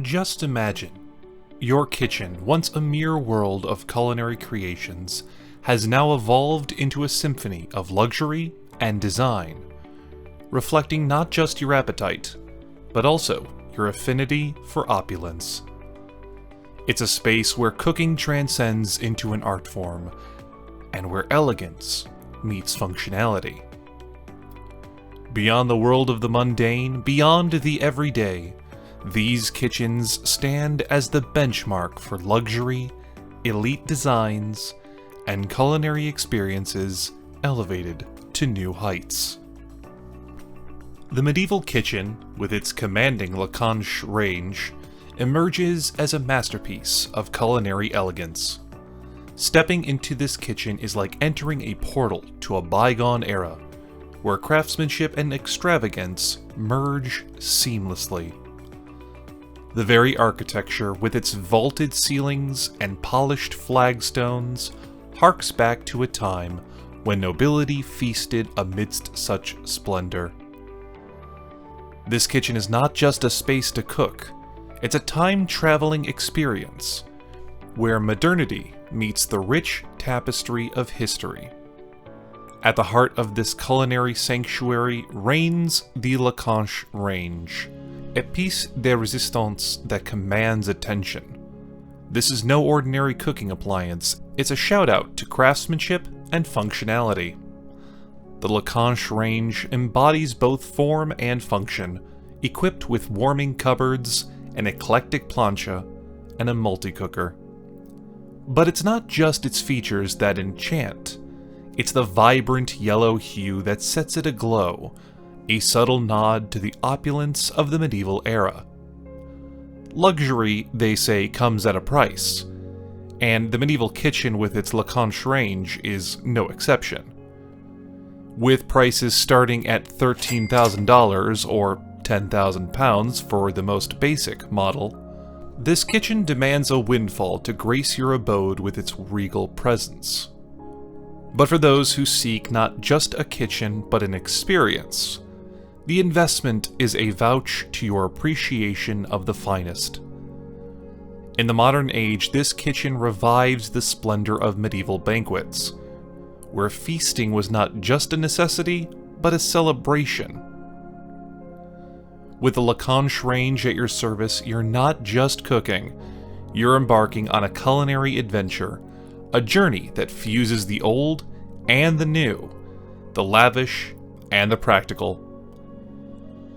Just imagine, your kitchen, once a mere world of culinary creations, has now evolved into a symphony of luxury and design, reflecting not just your appetite, but also your affinity for opulence. It's a space where cooking transcends into an art form, and where elegance meets functionality. Beyond the world of the mundane, beyond the everyday, these kitchens stand as the benchmark for luxury, elite designs, and culinary experiences elevated to new heights. The medieval kitchen, with its commanding Lacanche range, emerges as a masterpiece of culinary elegance. Stepping into this kitchen is like entering a portal to a bygone era, where craftsmanship and extravagance merge seamlessly. The very architecture, with its vaulted ceilings and polished flagstones, harks back to a time when nobility feasted amidst such splendor. This kitchen is not just a space to cook, it's a time-traveling experience, where modernity meets the rich tapestry of history. At the heart of this culinary sanctuary reigns the Lacanche range, a piece de resistance that commands attention. This is no ordinary cooking appliance, it's a shout-out to craftsmanship and functionality. The Lacanche range embodies both form and function, equipped with warming cupboards, an eclectic plancha, and a multi-cooker. But it's not just its features that enchant. It's the vibrant yellow hue that sets it aglow, a subtle nod to the opulence of the medieval era. Luxury, they say, comes at a price, and the medieval kitchen with its Lacanche range is no exception. With prices starting at $13,000 or £10,000 for the most basic model, this kitchen demands a windfall to grace your abode with its regal presence. But for those who seek not just a kitchen but an experience, the investment is a vouch to your appreciation of the finest. In the modern age, this kitchen revives the splendor of medieval banquets, where feasting was not just a necessity, but a celebration. With the Lacanche range at your service, you're not just cooking, you're embarking on a culinary adventure, a journey that fuses the old and the new, the lavish and the practical.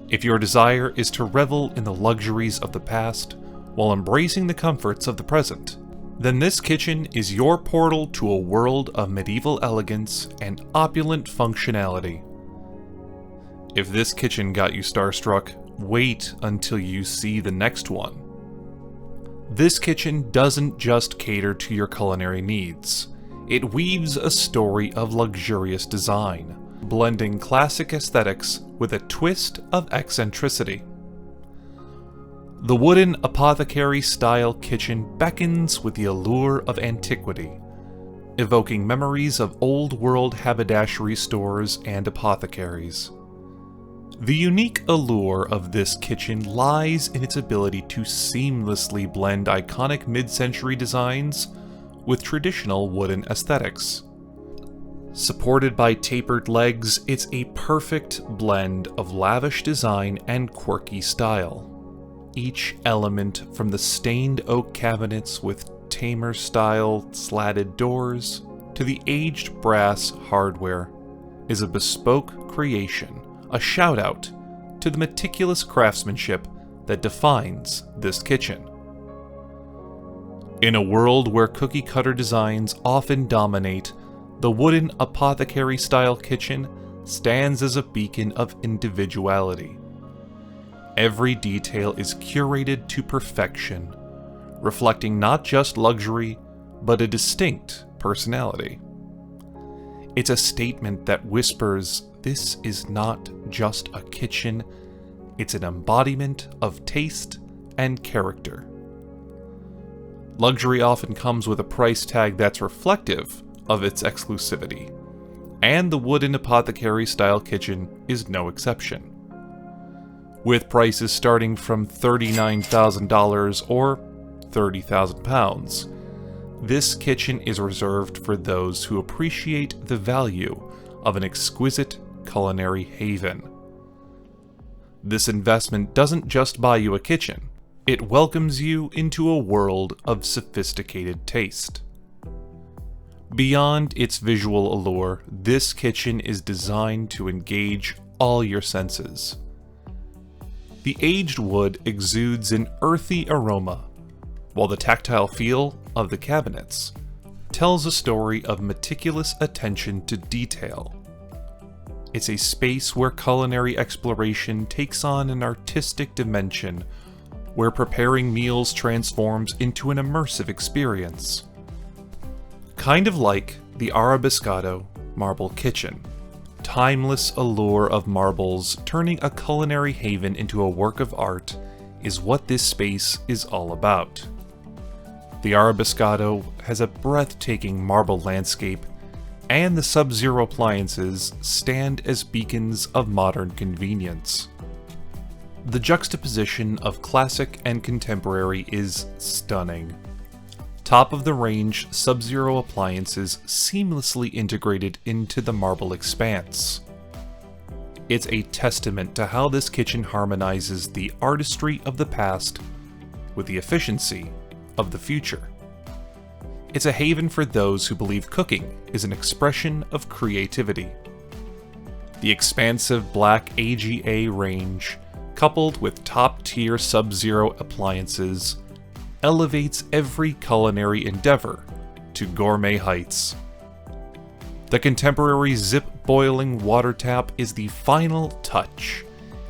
If your desire is to revel in the luxuries of the past while embracing the comforts of the present, then this kitchen is your portal to a world of medieval elegance and opulent functionality. If this kitchen got you starstruck, wait until you see the next one. This kitchen doesn't just cater to your culinary needs. It weaves a story of luxurious design, blending classic aesthetics with a twist of eccentricity. The wooden apothecary-style kitchen beckons with the allure of antiquity, evoking memories of old-world haberdashery stores and apothecaries. The unique allure of this kitchen lies in its ability to seamlessly blend iconic mid-century designs with traditional wooden aesthetics. Supported by tapered legs, it's a perfect blend of lavish design and quirky style. Each element, from the stained oak cabinets with tamer-style slatted doors to the aged brass hardware, is a bespoke creation, a shout-out to the meticulous craftsmanship that defines this kitchen. In a world where cookie-cutter designs often dominate, the wooden apothecary-style kitchen stands as a beacon of individuality. Every detail is curated to perfection, reflecting not just luxury, but a distinct personality. It's a statement that whispers, this is not just a kitchen, it's an embodiment of taste and character. Luxury often comes with a price tag that's reflective of its exclusivity, and the wooden apothecary-style kitchen is no exception. with prices starting from $39,000 or £30,000. This kitchen is reserved for those who appreciate the value of an exquisite culinary haven. This investment doesn't just buy you a kitchen, it welcomes you into a world of sophisticated taste. Beyond its visual allure, this kitchen is designed to engage all your senses. The aged wood exudes an earthy aroma, while the tactile feel of the cabinets tells a story of meticulous attention to detail. It's a space where culinary exploration takes on an artistic dimension, where preparing meals transforms into an immersive experience. Kind of like the Arabiscato marble kitchen. Timeless allure of marbles turning a culinary haven into a work of art is what this space is all about. The Arabiscato has a breathtaking marble landscape, and the Sub-Zero appliances stand as beacons of modern convenience. The juxtaposition of classic and contemporary is stunning. Top-of-the-range Sub-Zero appliances seamlessly integrated into the marble expanse. It's a testament to how this kitchen harmonizes the artistry of the past with the efficiency of the future. It's a haven for those who believe cooking is an expression of creativity. The expansive black AGA range, coupled with top-tier Sub-Zero appliances, elevates every culinary endeavor to gourmet heights. The contemporary zip-boiling water tap is the final touch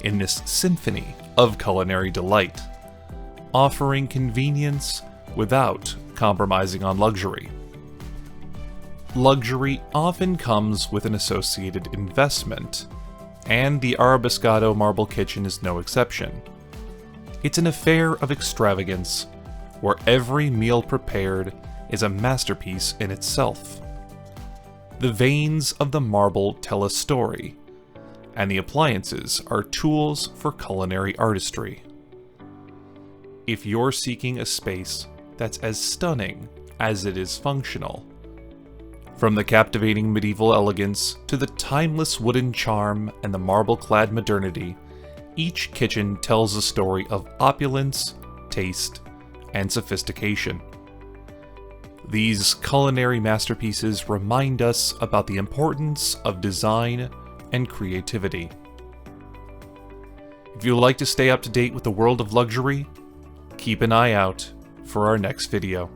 in this symphony of culinary delight, offering convenience without compromising on luxury. Luxury often comes with an associated investment, and the Arabiscato marble kitchen is no exception. It's an affair of extravagance, where every meal prepared is a masterpiece in itself. The veins of the marble tell a story, and the appliances are tools for culinary artistry. If you're seeking a space that's as stunning as it is functional, from the captivating medieval elegance to the timeless wooden charm and the marble-clad modernity, each kitchen tells a story of opulence, taste, and sophistication. These culinary masterpieces remind us about the importance of design and creativity. If you'd like to stay up to date with the world of luxury, keep an eye out for our next video.